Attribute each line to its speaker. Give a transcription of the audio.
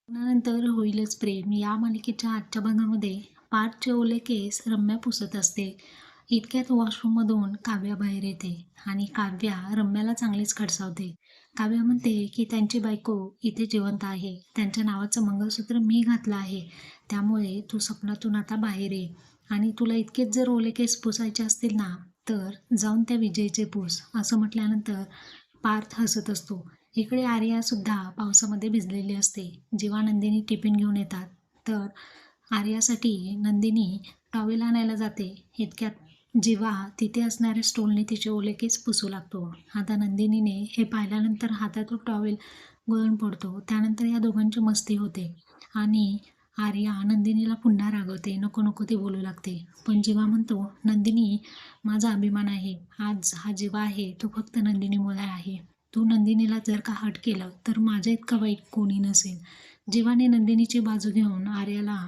Speaker 1: लग्नानंतर होईलच प्रेम या मालिकेच्या आजच्या भागामध्ये पार्थचे ओले केस रम्या पुसत असते. इतक्यात वॉशरूममधून काव्या बाहेर येते आणि काव्या रम्याला चांगलीच खडसावते. काव्या म्हणते की त्यांची बायको इथे जिवंत आहे. त्यांच्या नावाचं मंगळसूत्र मी घातलं आहे. त्यामुळे तू स्वप्नातून आता बाहेर ये आणि तुला इतकेच जर ओले केस पुसायचे असतील ना, तर जाऊन त्या विजयचे पूस, असं म्हटल्यानंतर पार्थ हसत असतो. इकडे आर्या सुद्धा पावसामध्ये भिजलेली असते. जेव्हा नंदिनी टिफिन घेऊन येतात, तर आर्यासाठी नंदिनी टॉवेल आणायला जाते. इतक्यात जेव्हा तिथे असणाऱ्या स्टोलने तिचे ओले केस पुसू लागतो. आता नंदिनीने हे पाहिल्यानंतर हातात तो टॉवेल गळून पडतो. त्यानंतर या दोघांची मस्ती होते आणि आर्या नंदिनीला पुन्हा रागवते. नको नको ती बोलू लागते. पण जेव्हा म्हणतो, नंदिनी माझा अभिमान आहे. आज हा जीवा आहे तो फक्त नंदिनीमुळे आहे. तू नंदिनीला जर का हट केलं तर माझ्या इतका वाईट कोणी नसेल. जीवाने नंदिनीची बाजू घेऊन आर्याला